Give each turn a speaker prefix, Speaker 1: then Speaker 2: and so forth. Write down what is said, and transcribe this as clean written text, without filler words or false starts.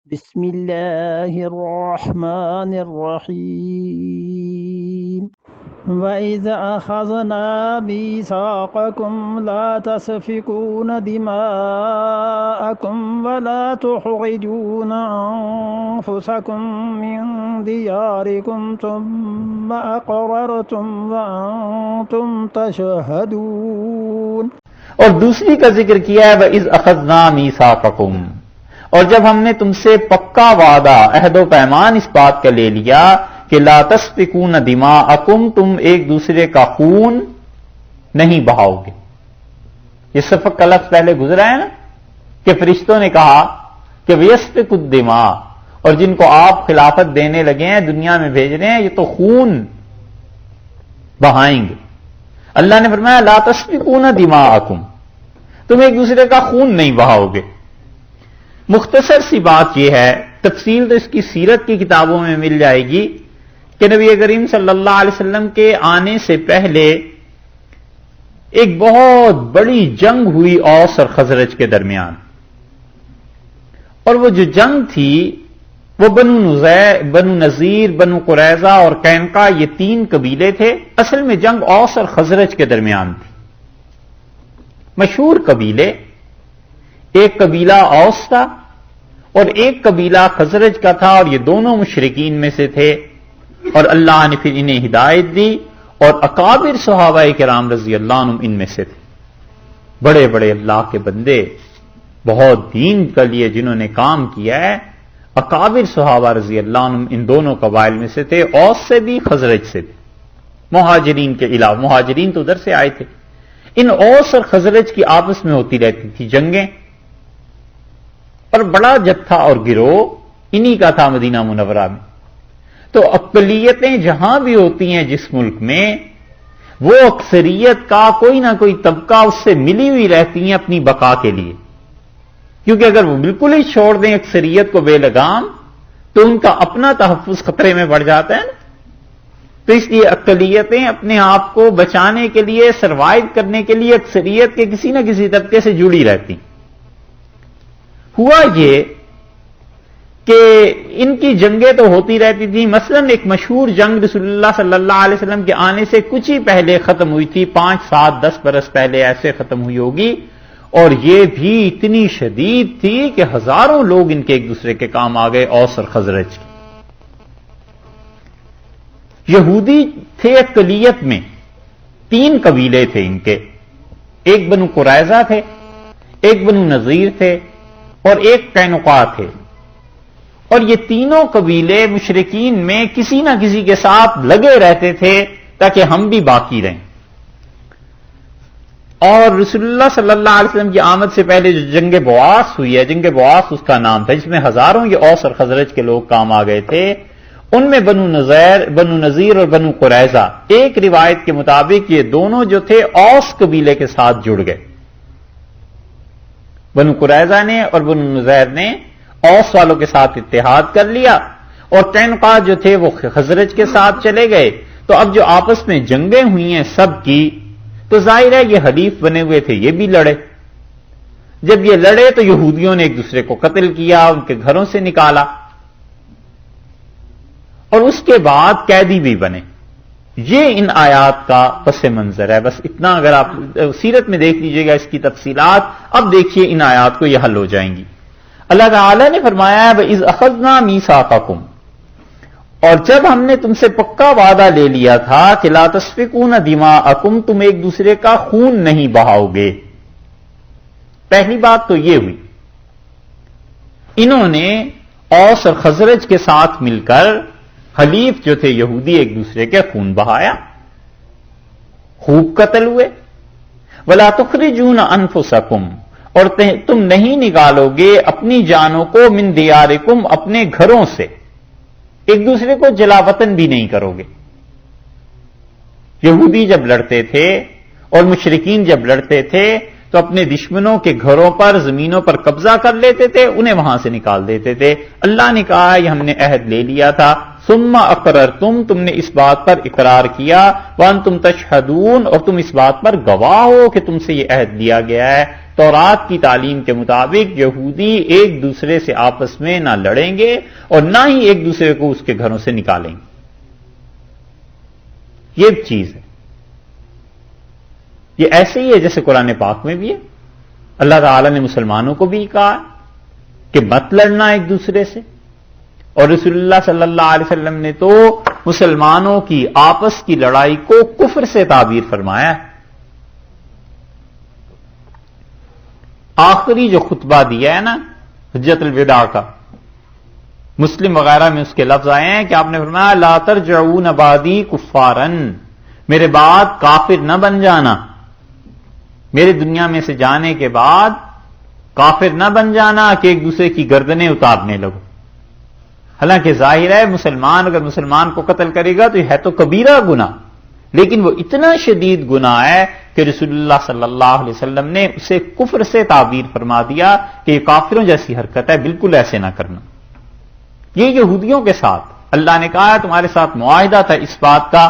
Speaker 1: بسم الله الرحمن الرحيم وإذا أخذنا ميثاقكم لا تسفكون دماءكم ولا تخرجون أنفسكم من دياركم ثم أقررتم وأنتم تشهدون۔
Speaker 2: اور دوسری کا ذکر کیا ہے وَإِذْ أَخَذْنَا مِيثَاقَكُمْ، اور جب ہم نے تم سے پکا وعدہ عہد و پیمان اس بات کا لے لیا کہ لا تسفکون دماءکم، تم ایک دوسرے کا خون نہیں بہاؤ گے۔ یہ سفک کا لفظ پہلے گزرا ہے نا کہ فرشتوں نے کہا کہ وَيَسْفِكُ الدِّمَاء، اور جن کو آپ خلافت دینے لگے ہیں، دنیا میں بھیج رہے ہیں، یہ تو خون بہائیں گے۔ اللہ نے فرمایا لا تسفکون دماءکم، تم ایک دوسرے کا خون نہیں بہاؤ گے۔ مختصر سی بات یہ ہے، تفصیل تو اس کی سیرت کی کتابوں میں مل جائے گی کہ نبی کریم صلی اللہ علیہ وسلم کے آنے سے پہلے ایک بہت بڑی جنگ ہوئی اوس اور خزرج کے درمیان، اور وہ جو جنگ تھی وہ بنو نذیر، بنو قریظہ اور قینقاع، یہ تین قبیلے تھے۔ اصل میں جنگ اوس اور خزرج کے درمیان تھی۔ مشہور قبیلے، ایک قبیلہ اوس تھا اور ایک قبیلہ خزرج کا تھا، اور یہ دونوں مشرکین میں سے تھے، اور اللہ نے پھر انہیں ہدایت دی، اور اکابر صحابہ کرام رضی اللہ عنہم ان میں سے تھے، بڑے بڑے اللہ کے بندے، بہت دین کے لیے جنہوں نے کام کیا ہے۔ اکابر صحابہ رضی اللہ عنہم ان دونوں قبائل میں سے تھے، اوس سے بھی خزرج سے بھی، مہاجرین کے علاوہ۔ مہاجرین تو ادھر سے آئے تھے۔ ان اوس اور خزرج کی آپس میں ہوتی رہتی تھی جنگیں، اور بڑا جتھا اور گروہ انہی کا تھا مدینہ منورہ میں۔ تو اقلیتیں جہاں بھی ہوتی ہیں جس ملک میں، وہ اکثریت کا کوئی نہ کوئی طبقہ اس سے ملی ہوئی رہتی ہیں اپنی بقا کے لیے، کیونکہ اگر وہ بالکل ہی چھوڑ دیں اکثریت کو بے لگام تو ان کا اپنا تحفظ خطرے میں پڑ جاتا ہے نا۔ تو اس لیے اقلیتیں اپنے آپ کو بچانے کے لیے، سروائیو کرنے کے لیے اکثریت کے کسی نہ کسی طبقے سے جڑی رہتی۔ ہوا یہ کہ ان کی جنگیں تو ہوتی رہتی تھیں۔ مثلا ایک مشہور جنگ رسول اللہ صلی اللہ علیہ وسلم کے آنے سے کچھ ہی پہلے ختم ہوئی تھی، 5، 7، 10 برس پہلے ایسے ختم ہوئی ہوگی، اور یہ بھی اتنی شدید تھی کہ ہزاروں لوگ ان کے ایک دوسرے کے کام آ گئے، اوس اور خزرج کے۔ یہودی تھے اقلیت میں، 3 قبیلے تھے ان کے، ایک بنو قریظہ تھے، ایک بنو نذیر تھے، اور ایک قینقاع تھے، اور یہ تینوں قبیلے مشرکین میں کسی نہ کسی کے ساتھ لگے رہتے تھے تاکہ ہم بھی باقی رہیں۔ اور رسول اللہ صلی اللہ علیہ وسلم کی آمد سے پہلے جو جنگ بواس ہوئی ہے، جنگ بواس اس کا نام تھا، جس میں ہزاروں یہ اوس اور خزرج کے لوگ کام آ گئے تھے۔ ان میں بنو نذیر اور بنو قریظہ، ایک روایت کے مطابق یہ دونوں جو تھے اوس قبیلے کے ساتھ جڑ گئے۔ بنو قریظہ نے اور بنو نذیر نے اوس والوں کے ساتھ اتحاد کر لیا، اور قینقاع جو تھے وہ خزرج کے ساتھ چلے گئے۔ تو اب جو آپس میں جنگیں ہوئی ہیں سب کی، تو ظاہر ہے یہ حلیف بنے ہوئے تھے، یہ بھی لڑے۔ جب یہ لڑے تو یہودیوں نے ایک دوسرے کو قتل کیا، ان کے گھروں سے نکالا، اور اس کے بعد قیدی بھی بنے۔ یہ ان آیات کا پس منظر ہے۔ بس اتنا اگر آپ سیرت میں دیکھ لیجئے گا اس کی تفصیلات، اب دیکھیے ان آیات کو یہ حل ہو جائیں گی۔ اللہ تعالیٰ نے فرمایا ہے وَإِذْ أَخَذْنَا مِيثَاقَكُمْ، اور جب ہم نے تم سے پکا وعدہ لے لیا تھا کہ لا تسفکون دماءکم، تم ایک دوسرے کا خون نہیں بہاؤ گے۔ پہلی بات تو یہ ہوئی، انہوں نے اوس اور خزرج کے ساتھ مل کر حلیف جو تھے یہودی ایک دوسرے کے خون بہایا، خوب قتل ہوئے۔ وَلَا تُخْرِجُونَ أَنفُسَكُمْ، اور تم نہیں نکالو گے اپنی جانوں کو من دیارکم، اپنے گھروں سے، ایک دوسرے کو جلا وطن بھی نہیں کرو گے۔ یہودی جب لڑتے تھے اور مشرکین جب لڑتے تھے تو اپنے دشمنوں کے گھروں پر، زمینوں پر قبضہ کر لیتے تھے، انہیں وہاں سے نکال دیتے تھے۔ اللہ نے کہا یہ ہم نے عہد لے لیا تھا، ثم اقررتم، تم نے اس بات پر اقرار کیا، وانتم تشہدون، اور تم اس بات پر گواہ ہو کہ تم سے یہ عہد لیا گیا ہے۔ تورات کی تعلیم کے مطابق یہودی ایک دوسرے سے آپس میں نہ لڑیں گے اور نہ ہی ایک دوسرے کو اس کے گھروں سے نکالیں گے۔ یہ ایک چیز ہے، یہ ایسے ہی ہے جیسے قرآن پاک میں بھی ہے، اللہ تعالی نے مسلمانوں کو بھی کہا کہ مت لڑنا ایک دوسرے سے، اور رسول اللہ صلی اللہ علیہ وسلم نے تو مسلمانوں کی آپس کی لڑائی کو کفر سے تعبیر فرمایا ہے۔ آخری جو خطبہ دیا ہے نا حجت الوداع کا، مسلم وغیرہ میں اس کے لفظ آئے ہیں کہ آپ نے فرمایا لا ترجعون بعدی کفارا، میرے بعد کافر نہ بن جانا، میرے دنیا میں سے جانے کے بعد کافر نہ بن جانا کہ ایک دوسرے کی گردنیں اتارنے لگو۔ حالانکہ ظاہر ہے مسلمان اگر مسلمان کو قتل کرے گا تو یہ ہے تو کبیرہ گناہ، لیکن وہ اتنا شدید گناہ ہے کہ رسول اللہ صلی اللہ علیہ وسلم نے اسے کفر سے تعبیر فرما دیا کہ یہ کافروں جیسی حرکت ہے، بالکل ایسے نہ کرنا۔ یہ یہودیوں کے ساتھ اللہ نے کہا تمہارے ساتھ معاہدہ تھا اس بات کا